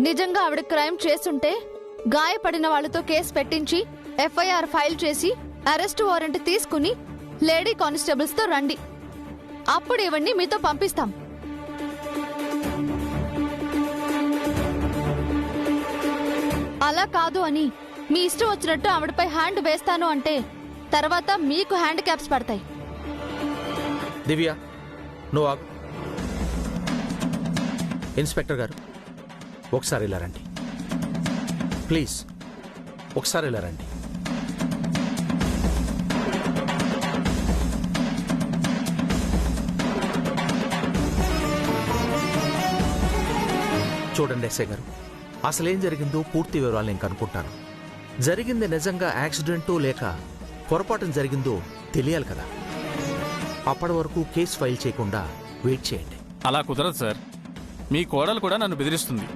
నిజంగా ఆవిడ క్రైమ్ చేసుంటే గాయపడిన వాళ్లతో కేసు పెట్టించి ఎఫ్ఐఆర్ ఫైల్ చేసి అరెస్ట్ వారెంట్ తీసుకుని లేడీ కానిస్టేబుల్స్ తో రండి. అప్పుడు ఇవన్నీ మీతో పంపిస్తాం. అలా కాదు అని మీ ఇష్టం వచ్చినట్టు ఆవిడపై హ్యాండ్ వేస్తాను అంటే తర్వాత మీకు హ్యాండ్ క్యాప్స్ పడతాయి. దివ్య, నువ్వు ఆగు. ఇన్స్పెక్టర్ గారు, ఒకసారి ఇలా రండి ప్లీజ్. ఒకసారి ఇలా రండి. చూడండి ఎస్ఐ గారు, అసలేం జరిగిందో పూర్తి వివరాలు నేను కనుక్కుంటాను. జరిగింది నిజంగా యాక్సిడెంటో లేక పొరపాటున జరిగిందో తెలియాలి కదా. అప్పటి వరకు కేసు ఫైల్ చేయకుండా వెయిట్ చేయండి. అలా కుదరదు సార్. మీ కోడలు కూడా నన్ను బెదిరిస్తుంది.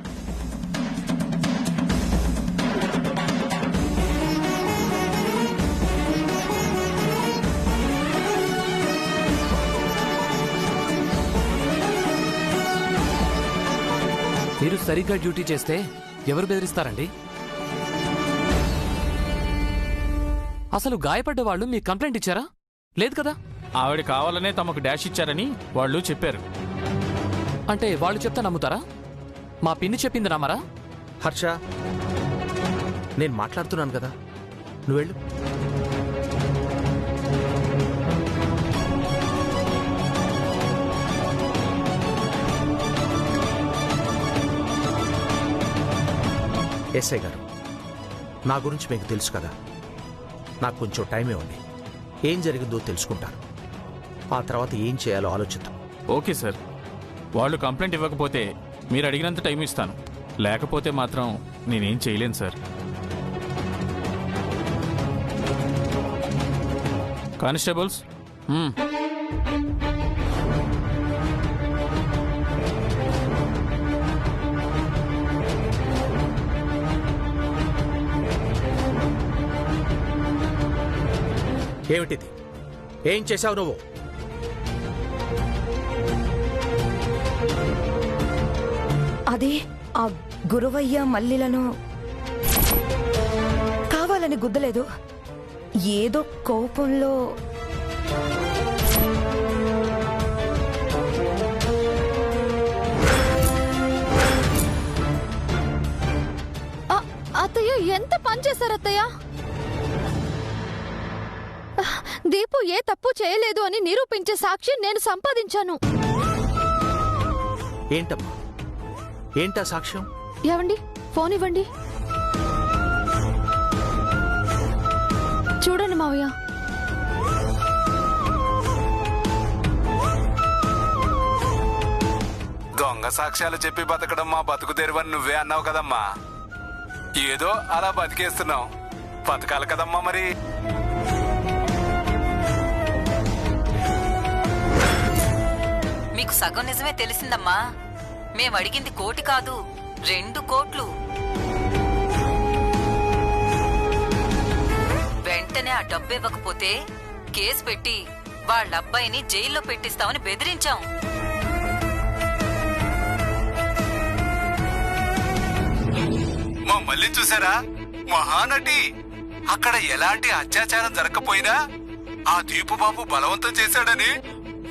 మీరు సరిగ్గా డ్యూటీ చేస్తే ఎవరు బెదిరిస్తారండి? అసలు గాయపడ్డ వాళ్ళు మీకు కంప్లైంట్ ఇచ్చారా? లేదు కదా. ఆవిడ కావాలనే తమకు డాష్ ఇచ్చారని వాళ్ళు చెప్పారు. అంటే వాళ్ళు చెప్తే నమ్ముతారా? మా పిన్ని చెప్పింది నమ్మరా? హర్ష, నేను మాట్లాడుతున్నాను కదా, నువ్వు వెళ్ళు. ఎస్ఐ గారు, నా గురించి మీకు తెలుసు కదా. నాకు కొంచెం టైం ఇవ్వండి. ఏం జరిగిందో తెలుసుకుంటాను. ఆ తర్వాత ఏం చేయాలో ఆలోచిద్దాం. Okay sir. వాళ్ళు కంప్లైంట్ ఇవ్వకపోతే మీరు అడిగినంత టైం ఇస్తాను. లేకపోతే మాత్రం నేనేం చేయలేను సార్. కానిస్టేబుల్స్, ఏమిటిది? ఏం చేశావు నువ్వు? అదే ఆ గురవయ్య మల్లిలను కావాలని గుద్దలేదు. ఏదో కోపంలో అత్తయ్య, ఎంత పని చేశారు అత్తయ్య? దీపు ఏ తప్పు చేయలేదు అని నిరూపించే సాక్షి నేను సంపాదించాను. ఏంటమ్మా, ఏంటా సాక్ష్యం? ఏవండి, ఫోన్ ఇవ్వండి. చూడండి మావయ్య. దొంగ సాక్ష్యాలు చెప్పి బతకడం మా బతుకు తెరువని నువ్వే అన్నావు కదమ్మా. ఏదో అలా బతికేస్తున్నావు. బతకాలి కదమ్మా మరి. మీకు సగం నిజమే తెలిసిందమ్మా. మేం అడిగింది 1 కోటి కాదు, 2 కోట్లు. వెంటనే ఆ డబ్బు ఇవ్వకపోతే కేసు పెట్టి వాళ్ళ అబ్బాయిని జైల్లో పెట్టిస్తామని బెదిరించాం. మా మళ్ళీ చూసారా, మహానటి. అక్కడ ఎలాంటి అత్యాచారం జరగకపోయినా ఆ దీపు బాబు బలవంతం చేశాడని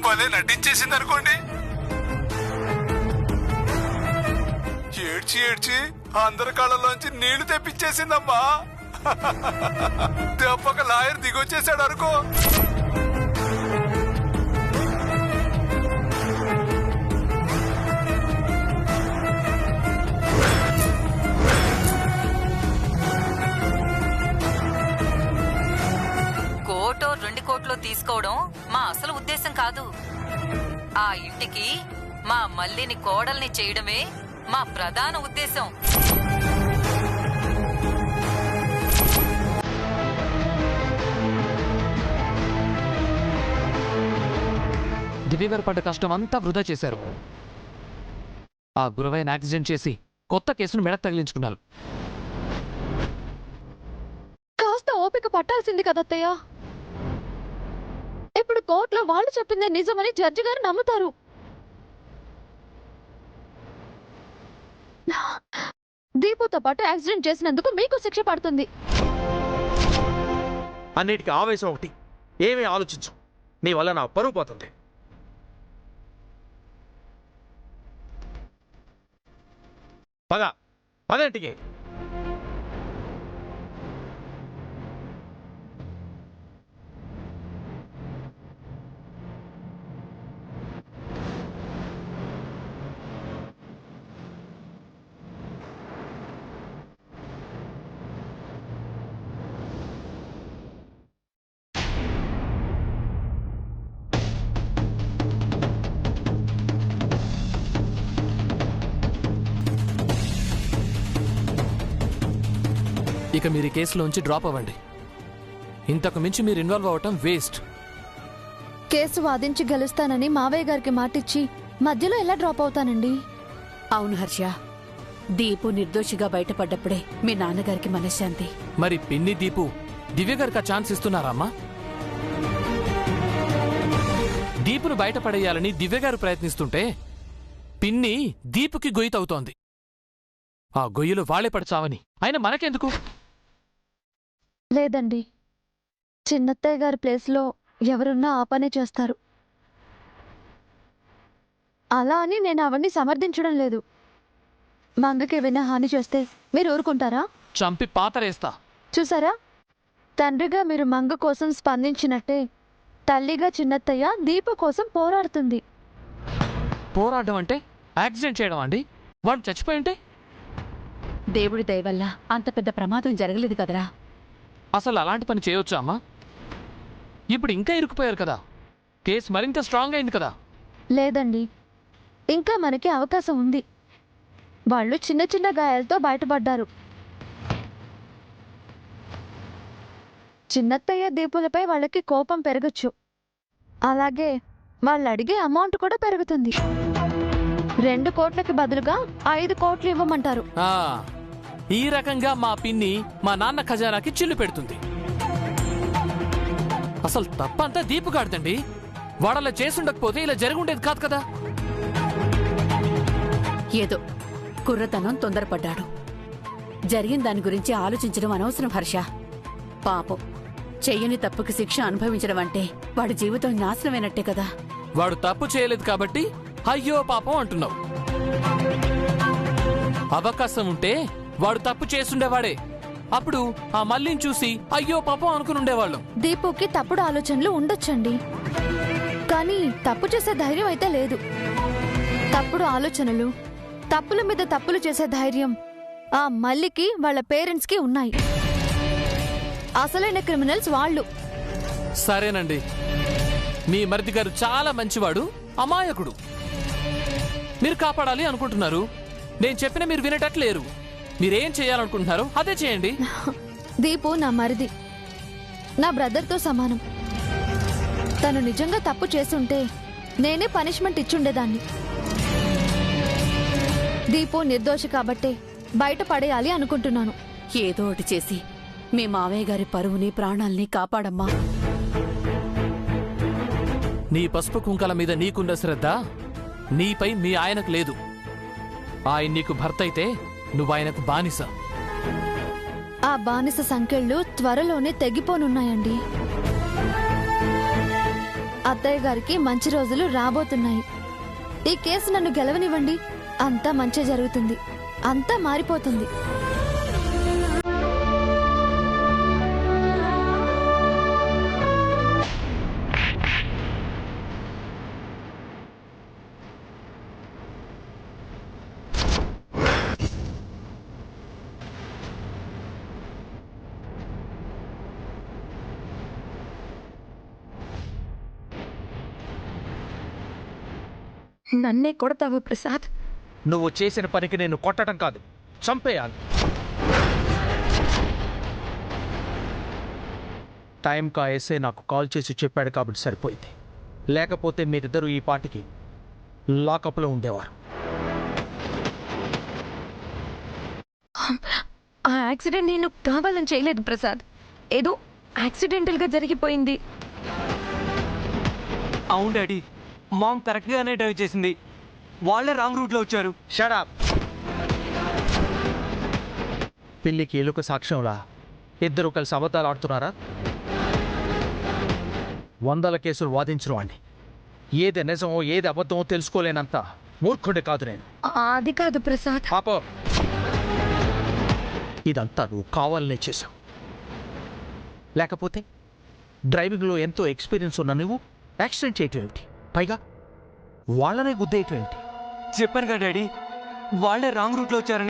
భలే నటించేసింది అనుకోండి. ఏడ్చి ఏడ్చి అందరి కాళ్ళలోంచి నీళ్లు తెప్పించేసిందమ్మా. దెబ్బక లాయర్ దిగొచ్చేసాడు అనుకో. కోటో 2 కోట్లో తీసుకోవడం మా అసలు ఉద్దేశం కాదు. ఆ ఇంటికి మా మల్లిని కోడల్ని చేయడమే మా ప్రధాన ఉద్దేశం. దివ్య గారు పడ్డ కష్టం అంతా వృధా చేశారు. ఆ గురవయ్యను యాక్సిడెంట్ చేసి కొత్త కేసును మెడకు తగిలించుకున్నారు. కాస్త ఓపిక పట్టాల్సింది కదత్తయ్య. ఇప్పుడు కోర్టులో వాళ్ళు చెప్పిందే నిజమని జడ్జి గారు నమ్ముతారు. దీపుతో పాటు యాక్సిడెంట్ చేసినందుకు మీకు శిక్ష పడుతుంది. అన్నిటికీ ఆవేశం ఒకటి. ఏమీ ఆలోచించు, నీ వల్ల నా పరువు పోతుంది. పదేంటికి ఇక మీరు ఈ కేసులోంచి డ్రాప్ అవ్వండి. ఇంతకు మించి మీరు ఇన్వాల్వ్ అవ్వటం వేస్ట్. కేసు వాదించి గెలుస్తానని మావయ్య గారికి మాటిచ్చి మధ్యలో ఎలా డ్రాప్ అవుతానండి? అవును హర్ష, దీపు నిర్దోషిగా బయటపడ్డప్పుడే మీ నాన్నగారికి మనశ్శాంతి. మరి పిన్ని దీపు దివ్య గారికి ఆ ఛాన్స్ ఇస్తున్నారా అమ్మా? దీపును బయటపడేయాలని దివ్య గారు ప్రయత్నిస్తుంటే పిన్ని దీపుకి గొయ్యి తవ్వుతోంది. ఆ గొయ్యిలో వాళ్లే పడచావని. అయినా మనకెందుకు? లేదండి, చిన్నత్తయ్య గారి ప్లేస్లో ఎవరున్నా ఆ పనే చేస్తారు. అలా అని నేను అవన్నీ సమర్థించడం లేదు. మంగకి ఏమైనా హాని చేస్తే మీరు ఊరుకుంటారా? చంపి పాతరేస్తా. చూసారా, తండ్రిగా మీరు మంగ కోసం స్పందించినట్టే తల్లిగా చిన్నత్తయ్య దీపు కోసం పోరాడుతుంది. పోరాడడం అంటే యాక్సిడెంట్ చేయడం అండి? వాడు చచ్చిపోయింటే? దేవుడి దయ వల్ల అంత పెద్ద ప్రమాదం జరగలేదు కదరా. అసలు అలాంటి పని చేయొచ్చా అమ్మా? ఇప్పుడు ఇంకా ఇరుక్కుపోయారు కదా, కేసు మరింత స్ట్రాంగ్ అయింది కదా. లేదండి, ఇంకా మనకి అవకాశం ఉంది. వాళ్ళు చిన్న చిన్న గాయాలతో బయటపడ్డారు. చిన్నత్తయ్య దీపులపై వాళ్ళకి కోపం పెరగచ్చు. అలాగే వాళ్ళు అడిగే అమౌంట్ కూడా పెరుగుతుంది. 2 కోట్లకి బదులుగా 5 కోట్లు ఇవ్వమంటారు. ఈ రకంగా మా పిన్ని మా నాన్న ఖజానాకి చిల్లు పెడుతుంది. అసలు తప్పంతా దీపుగాడుతండి. వాడలా చేసుండకపోతే ఇలా జరుగుండేది కాదు కదా. ఏదో కుర్రతనం తొందరపడ్డాడు. జరిగిన దాని గురించి ఆలోచించడం అనవసరం హర్ష. పాపం, చెయ్యని తప్పుకి శిక్ష అనుభవించడం అంటే వాడి జీవితం నాశనమైనట్టే కదా. వాడు తప్పు చేయలేదు కాబట్టి అయ్యో పాపం అంటున్నావు. అవకాశం ఉంటే వాడు తప్పు చేసుండేవాడే. అప్పుడు ఆ మల్లిని చూసి అయ్యో పాపం అనుకుని ఉండేవాళ్ళం. దీపుకి తప్పుడు ఆలోచనలు ఉండొచ్చండి, కానీ తప్పు చేసే ధైర్యం అయితే లేదు. తప్పుడు ఆలోచనలు, తప్పుల మీద తప్పులు చేసే ధైర్యం ఆ మల్లికి వాళ్ళ పేరెంట్స్కి ఉన్నాయి. అసలైన క్రిమినల్స్ వాళ్ళు. సరేనండి, మీ మరిది గారు చాలా మంచివాడు, అమాయకుడు. మీరు కాపాడాలి అనుకుంటున్నారు. నేను చెప్పిన మీరు వినేటట్లేరు. మీరేం చేయాలనుకుంటున్నారో అదే చేయండి. దీపు నా మరిది, నా బ్రదర్తో సమానం. తను నిజంగా తప్పు చేసుంటే నేనే పనిష్మెంట్ ఇచ్చుండేదాన్ని. దీపు నిర్దోషి కాబట్టే బయట పడేయాలి అనుకుంటున్నాను. ఏదో ఒకటి చేసి మీ మావయ్య గారి పరువుని ప్రాణాల్ని కాపాడమ్మా. నీ పసుపు కుంకాల మీద నీకున్న శ్రద్ధ నీపై మీ ఆయనకు లేదు. ఆయన నీకు భర్త అయితే నువ్వు ఆయనకు బానిస. ఆ బానిస సంకెళ్ళు త్వరలోనే తెగిపోనున్నాయండి. అత్తయ్య గారికి మంచి రోజులు రాబోతున్నాయి. ఈ కేసు నన్ను గెలవనివ్వండి, అంతా మంచి జరుగుతుంది, అంతా మారిపోతుంది. నన్నే కొడతావు ప్రసాద్? నువ్వు చేసిన పనికి నేను కొట్టడం కాదు, చంపేయాలి. టైంకా ఎస్ఐ నాకు కాల్ చేసి చెప్పాడు కాబట్టి సరిపోయింది. లేకపోతే మీరిద్దరూ ఈ పాటికి లాకప్లో ఉండేవారు. ఆ యాక్సిడెంట్ నేను కావాలని చేయలేదు ప్రసాద్, ఏదో యాక్సిడెంటల్గా జరిగిపోయింది. అవును డాడీ, మామ్ కరెక్ట్గానే డ్రైవ్ చేసింది. వాళ్ళే రాంగ్ రూట్లో వచ్చారు. Shut up. పెళ్లికి ఎలుక సాక్ష్యంలా ఇద్దరు కలిసి అబద్ధాలు ఆడుతున్నారా? 100 కేసులు వాదించిన వాడిని ఏది నిజమో ఏది అబద్ధమో తెలుసుకోలేనంత మూర్ఖుడి కాదు నేను. అది కాదు ప్రసాద్. పాప, ఇదంతా నువ్వు కావాలనే చేశావు. లేకపోతే డ్రైవింగ్లో ఎంతో ఎక్స్పీరియన్స్ ఉన్న నువ్వు యాక్సిడెంట్ చేయటం ఏమిటి? పైగా వాళ్ళనే గుద్దేయటం ఏమిటి? చెప్పాను కదా డాడీ, వాళ్ళే రాంగ్ రూట్లో వచ్చారని.